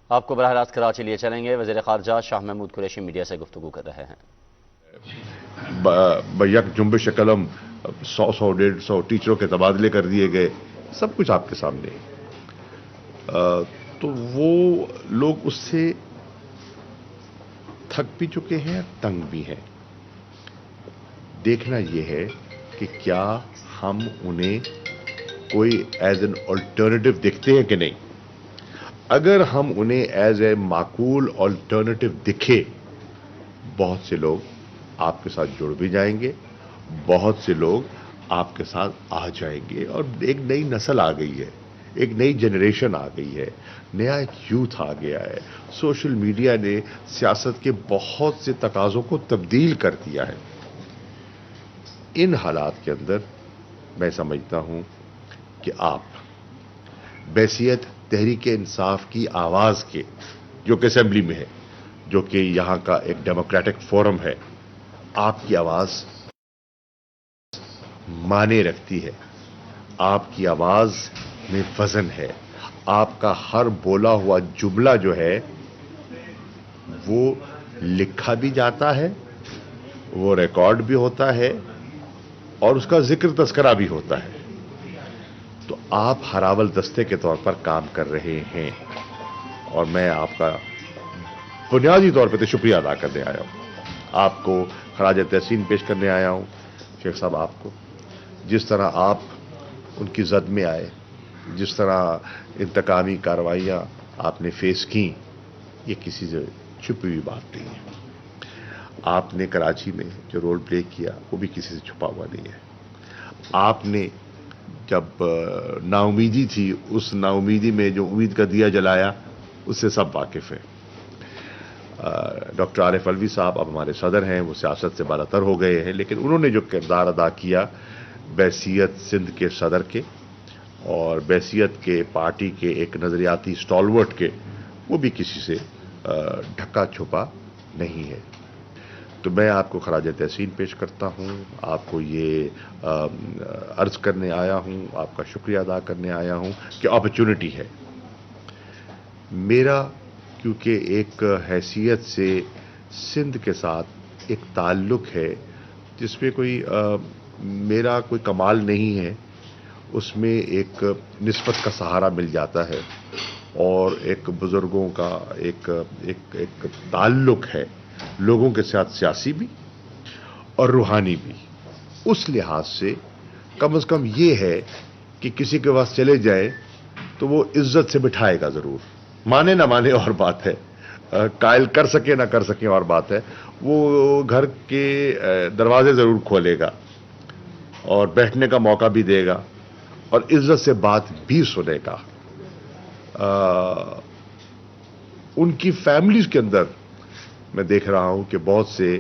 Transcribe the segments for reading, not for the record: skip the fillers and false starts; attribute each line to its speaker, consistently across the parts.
Speaker 1: آپ کو براہ راست کراچی لیے چلیں گے. وزیر خارجہ شاہ محمود قریشی میڈیا سے گفتگو کر رہے ہیں.
Speaker 2: بیک جنبش قلم 100-150 ٹیچروں کے تبادلے کر دیے گئے، سب کچھ آپ کے سامنے ہے. تو وہ لوگ اس سے تھک بھی چکے ہیں، تنگ بھی ہیں. دیکھنا یہ ہے کہ کیا ہم انہیں کوئی ایز این آلٹرنیٹو دیکھتے ہیں کہ نہیں. اگر ہم انہیں ایز اے معقول آلٹرنیٹو دکھے، بہت سے لوگ آپ کے ساتھ جڑ بھی جائیں گے، بہت سے لوگ آپ کے ساتھ آ جائیں گے، اور ایک نئی نسل آ گئی ہے، ایک نئی جنریشن آ گئی ہے، نیا ایک یوتھ آ گیا ہے. سوشل میڈیا نے سیاست کے بہت سے تقاضوں کو تبدیل کر دیا ہے. ان حالات کے اندر میں سمجھتا ہوں کہ آپ بحیثیت تحریک انصاف کی آواز کے، جو کہ اسمبلی میں ہے، جو کہ یہاں کا ایک ڈیموکریٹک فورم ہے، آپ کی آواز معنی رکھتی ہے. آپ کی آواز میں وزن ہے. آپ کا ہر بولا ہوا جملہ جو ہے وہ لکھا بھی جاتا ہے، وہ ریکارڈ بھی ہوتا ہے، اور اس کا ذکر تذکرہ بھی ہوتا ہے. تو آپ ہراول دستے کے طور پر کام کر رہے ہیں، اور میں آپ کا بنیادی طور پہ تو شکریہ ادا کرنے آیا ہوں. آپ کو خراج تحسین پیش کرنے آیا ہوں. شیخ صاحب، آپ کو جس طرح آپ ان کی زد میں آئے، جس طرح انتقامی کارروائیاں آپ نے فیس کی، یہ کسی سے چھپی ہوئی بات نہیں ہے. آپ نے کراچی میں جو رول پلے کیا وہ بھی کسی سے چھپا ہوا نہیں ہے. آپ نے جب نا امیدی تھی، اس نا امیدی میں جو امید کا دیا جلایا، اس سے سب واقف ہیں. ڈاکٹر عارف علوی صاحب اب ہمارے صدر ہیں، وہ سیاست سے بالاتر ہو گئے ہیں، لیکن انہوں نے جو کردار ادا کیا بحیثیت سندھ کے صدر کے اور بحیثیت کے پارٹی کے ایک نظریاتی اسٹالورٹ کے، وہ بھی کسی سے ڈھکا چھپا نہیں ہے. تو میں آپ کو خراج تحسین پیش کرتا ہوں. آپ کو یہ عرض کرنے آیا ہوں، آپ کا شکریہ ادا کرنے آیا ہوں کہ اپرچونٹی ہے. میرا کیونکہ ایک حیثیت سے سندھ کے ساتھ ایک تعلق ہے جس میں کوئی میرا کوئی کمال نہیں ہے، اس میں ایک نسبت کا سہارا مل جاتا ہے، اور ایک بزرگوں کا ایک تعلق ہے لوگوں کے ساتھ، سیاسی بھی اور روحانی بھی. اس لحاظ سے کم از کم یہ ہے کہ کسی کے پاس چلے جائے تو وہ عزت سے بٹھائے گا ضرور. مانے نہ مانے اور بات ہے، قائل کر سکے نہ کر سکے اور بات ہے، وہ گھر کے دروازے ضرور کھولے گا اور بیٹھنے کا موقع بھی دے گا اور عزت سے بات بھی سنے گا. ان کی فیملیز کے اندر میں دیکھ رہا ہوں کہ بہت سے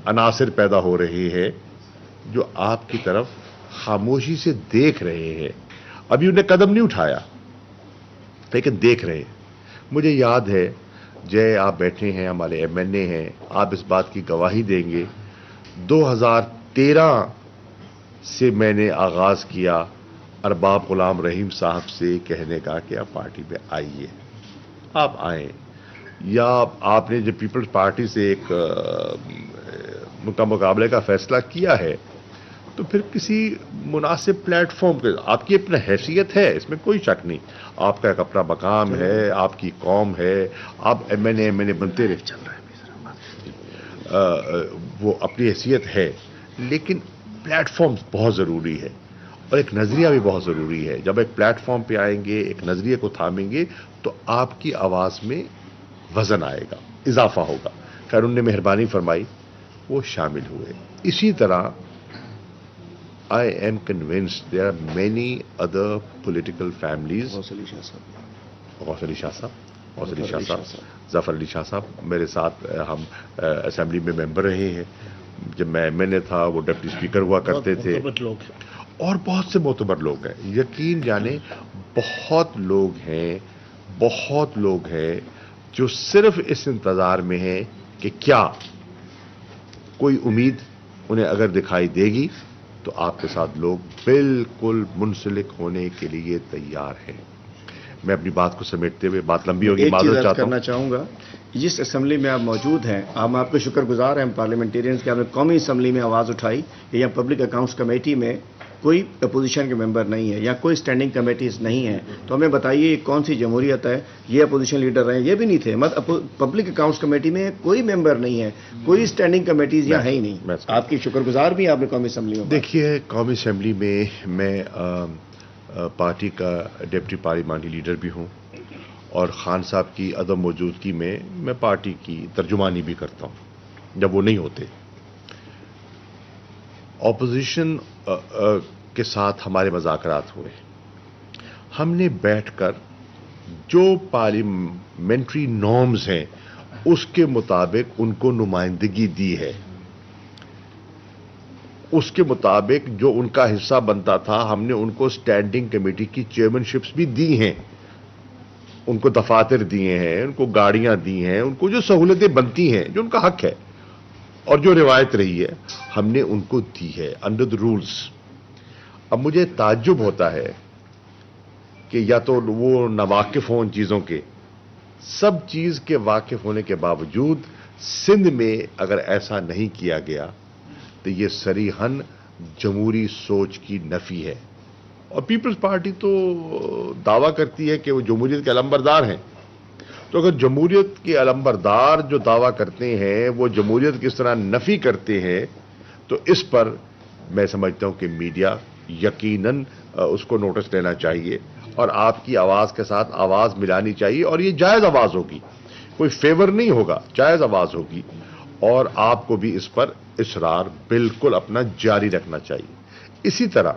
Speaker 2: عناصر پیدا ہو رہے ہیں جو آپ کی طرف خاموشی سے دیکھ رہے ہیں. ابھی انہیں قدم نہیں اٹھایا لیکن دیکھ رہے ہیں. مجھے یاد ہے جے آپ بیٹھے ہیں، ہمارے ایم این اے ہیں، آپ اس بات کی گواہی دیں گے 2013 سے میں نے آغاز کیا ارباب غلام رحیم صاحب سے کہنے کا کہ آپ پارٹی میں آئیے، آپ آئیں. یا آپ نے جب پیپلز پارٹی سے ایک مقابلے کا فیصلہ کیا ہے تو پھر کسی مناسب پلیٹ فارم پہ، آپ کی اپنا حیثیت ہے، اس میں کوئی شک نہیں، آپ کا ایک اپنا مقام ہے، آپ کی قوم ہے، آپ ایم این اے بنتے رہے، وہ اپنی حیثیت ہے، لیکن پلیٹ فارم بہت ضروری ہے اور ایک نظریہ بھی بہت ضروری ہے. جب ایک پلیٹ فارم پہ آئیں گے، ایک نظریے کو تھامیں گے تو آپ کی آواز میں وزن آئے گا، اضافہ ہوگا. خیر، انہوں نے مہربانی فرمائی، وہ شامل ہوئے. اسی طرح I am convinced there are many other political families. غوث علی شاہ صاحب، ظفر علی شاہ صاحب میرے ساتھ ہم اسمبلی میں ممبر رہے ہیں. جب میں ایم این اے تھا وہ ڈپٹی اسپیکر ہوا کرتے تھے، اور بہت سے معتبر لوگ ہیں. یقین جانے بہت لوگ ہیں جو صرف اس انتظار میں ہیں کہ کیا کوئی امید انہیں اگر دکھائی دے گی تو آپ کے ساتھ لوگ بالکل منسلک ہونے کے لیے تیار ہیں. میں اپنی بات کو سمیٹتے ہوئے، بات لمبی ہوگی،
Speaker 3: ایک چیز
Speaker 2: معذرت
Speaker 3: عرض
Speaker 2: چاہتا ہوں.
Speaker 3: کرنا چاہوں گا، جس اسمبلی میں آپ موجود ہیں، ہم آپ کے شکر گزار ہیں پارلیمنٹیرینز کہ آپ نے قومی اسمبلی میں آواز اٹھائی کہ یہاں پبلک اکاؤنٹس کمیٹی میں کوئی اپوزیشن کے ممبر نہیں ہے یا کوئی اسٹینڈنگ کمیٹیز نہیں ہیں. تو ہمیں بتائیے یہ کون سی جمہوریت ہے؟ یہ اپوزیشن لیڈر رہے، یہ بھی نہیں تھے. پبلک اکاؤنٹس کمیٹی میں کوئی ممبر نہیں ہے، کوئی اسٹینڈنگ کمیٹیز یہاں ہے ہی نہیں. آپ کی شکر گزار بھی آپ نے قومی اسمبلی میں.
Speaker 2: دیکھیے، قومی اسمبلی میں میں پارٹی کا ڈپٹی پارلیمانی لیڈر بھی ہوں، اور خان صاحب کی عدم موجودگی میں پارٹی کی ترجمانی بھی کرتا ہوں جب وہ نہیں ہوتے. اپوزیشن کے ساتھ ہمارے مذاکرات ہوئے، ہم نے بیٹھ کر جو پارلیمنٹری نارمز ہیں اس کے مطابق ان کو نمائندگی دی ہے. اس کے مطابق جو ان کا حصہ بنتا تھا ہم نے ان کو اسٹینڈنگ کمیٹی کی چیئرمین شپس بھی دی ہیں، ان کو دفاتر دیے ہیں، ان کو گاڑیاں دی ہیں، ان کو جو سہولتیں بنتی ہیں جو ان کا حق ہے اور جو روایت رہی ہے ہم نے ان کو دی ہے انڈر دی رولز. اب مجھے تعجب ہوتا ہے کہ یا تو وہ ناواقف ہوں ان چیزوں کے، سب چیز کے واقف ہونے کے باوجود سندھ میں اگر ایسا نہیں کیا گیا تو یہ صریحاً جمہوری سوچ کی نفی ہے. اور پیپلز پارٹی تو دعویٰ کرتی ہے کہ وہ جمہوریت کے علمبردار ہیں. تو اگر جمہوریت کے علمبردار جو دعویٰ کرتے ہیں وہ جمہوریت کس طرح نفی کرتے ہیں، تو اس پر میں سمجھتا ہوں کہ میڈیا یقیناً اس کو نوٹس لینا چاہیے اور آپ کی آواز کے ساتھ آواز ملانی چاہیے. اور یہ جائز آواز ہوگی، کوئی فیور نہیں ہوگا، جائز آواز ہوگی. اور آپ کو بھی اس پر اصرار بالکل اپنا جاری رکھنا چاہیے. اسی طرح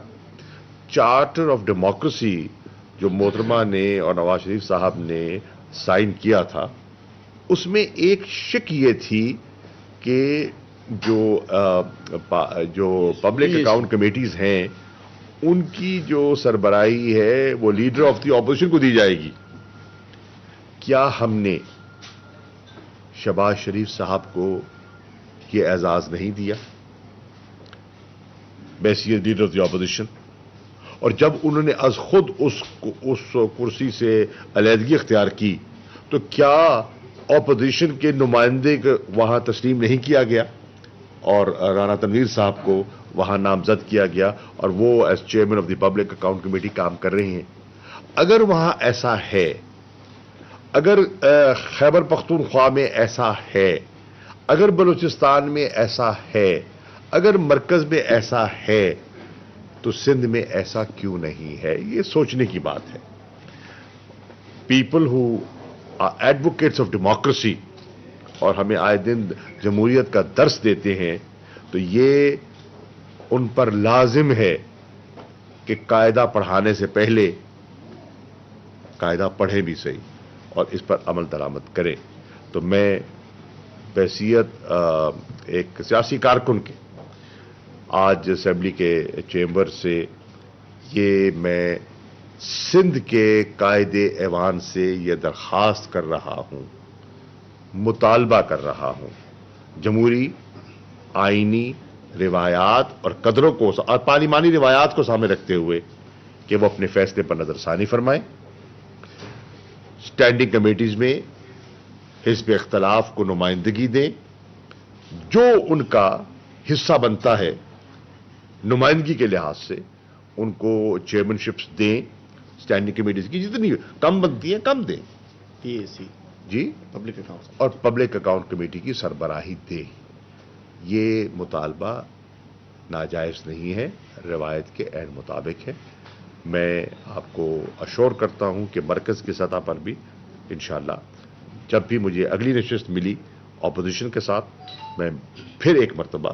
Speaker 2: چارٹر آف ڈیموکریسی جو محترمہ نے اور نواز شریف صاحب نے سائن کیا تھا، اس میں ایک شک یہ تھی کہ جو پبلک اکاؤنٹ کمیٹیز ہیں ان کی جو سربراہی ہے وہ لیڈر آف دی اپوزیشن کو دی جائے گی. کیا ہم نے شہباز شریف صاحب کو یہ اعزاز نہیں دیا بحیثیت لیڈر آف دی اپوزیشن؟ اور جب انہوں نے از خود اس کرسی سے علیحدگی اختیار کی تو کیا اپوزیشن کے نمائندے کو وہاں تسلیم نہیں کیا گیا اور رانا تنویر صاحب کو وہاں نامزد کیا گیا اور وہ as chairman of the public account committee کام کر رہے ہیں؟ اگر وہاں ایسا ہے، اگر خیبر پختونخوا میں ایسا ہے، اگر بلوچستان میں ایسا ہے، اگر مرکز میں ایسا ہے، تو سندھ میں ایسا کیوں نہیں ہے؟ یہ سوچنے کی بات ہے. People who are advocates of democracy اور ہمیں آئے دن جمہوریت کا درس دیتے ہیں، تو یہ ان پر لازم ہے کہ قاعدہ پڑھانے سے پہلے قاعدہ پڑھیں بھی صحیح اور اس پر عمل درآمد کریں. تو میں بحیثیت ایک سیاسی کارکن کے آج اسمبلی کے چیمبر سے یہ میں سندھ کے قائد ایوان سے یہ درخواست کر رہا ہوں، مطالبہ کر رہا ہوں، جمہوری آئینی روایات اور قدروں کو اور پارلیمانی روایات کو سامنے رکھتے ہوئے کہ وہ اپنے فیصلے پر نظر ثانی فرمائیں. اسٹینڈنگ کمیٹیز میں حزب اختلاف کو نمائندگی دیں، جو ان کا حصہ بنتا ہے نمائندگی کے لحاظ سے ان کو چیئرمین شپس دیں. اسٹینڈنگ کمیٹیز کی جتنی کم بنتی ہیں کم دیں، جی،
Speaker 3: پبلک اکاؤنٹ
Speaker 2: اور پبلک اکاؤنٹ کمیٹی کی سربراہی دیں. یہ مطالبہ ناجائز نہیں ہے، روایت کے عین مطابق ہے. میں آپ کو اشور کرتا ہوں کہ مرکز کی سطح پر بھی انشاءاللہ جب بھی مجھے اگلی نشست ملی اپوزیشن کے ساتھ، میں پھر ایک مرتبہ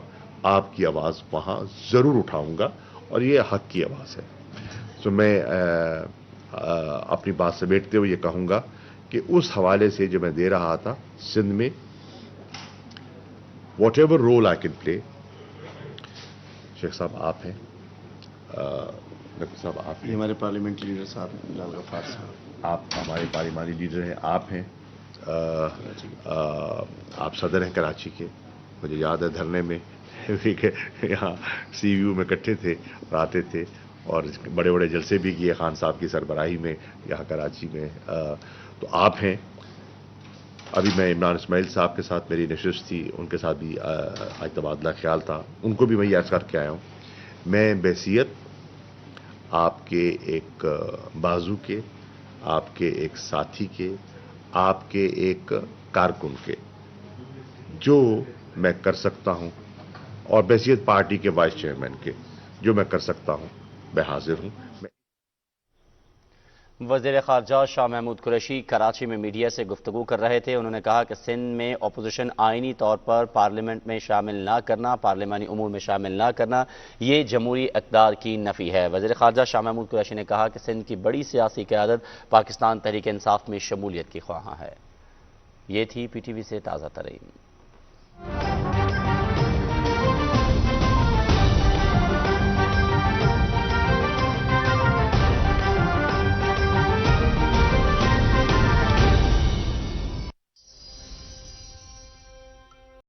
Speaker 2: آپ کی آواز وہاں ضرور اٹھاؤں گا اور یہ حق کی آواز ہے. تو میں اپنی بات سمیٹتے ہوئے یہ کہوں گا کہ اس حوالے سے جو میں دے رہا تھا سندھ میں whatever role I can play. شیخ صاحب آپ ہیں، نقوی صاحب آپ ہیں،
Speaker 3: ہمارے پارلیمنٹری لیڈر صاحب لال غفار صاحب،
Speaker 2: آپ ہمارے پارلیمانی لیڈر ہیں، آپ ہیں، آپ صدر ہیں کراچی کے. مجھے یاد ہے دھرنے میں یہاں سی ویو میں اکٹھے تھے اور آتے تھے اور بڑے بڑے جلسے بھی کیے خان صاحب کی سربراہی میں یہاں کراچی میں. تو آپ ہیں. ابھی میں عمران اسماعیل صاحب کے ساتھ میری نشست تھی، ان کے ساتھ بھی آج تبادلہ خیال تھا، ان کو بھی میں یہ عرض کر کے آیا ہوں. میں بحیثیت آپ کے ایک بازو کے، آپ کے ایک ساتھی کے، آپ کے ایک کارکن کے، جو میں کر سکتا ہوں، اور بحیثیت پارٹی کے وائس چیئرمین کے جو میں کر سکتا ہوں میں حاضر ہوں.
Speaker 1: وزیر خارجہ شاہ محمود قریشی کراچی میں میڈیا سے گفتگو کر رہے تھے. انہوں نے کہا کہ سندھ میں اپوزیشن آئینی طور پر پارلیمنٹ میں شامل نہ کرنا، پارلیمانی امور میں شامل نہ کرنا، یہ جمہوری اقدار کی نفی ہے. وزیر خارجہ شاہ محمود قریشی نے کہا کہ سندھ کی بڑی سیاسی قیادت پاکستان تحریک انصاف میں شمولیت کی خواہاں ہے. یہ تھی پی ٹی وی سے تازہ ترین.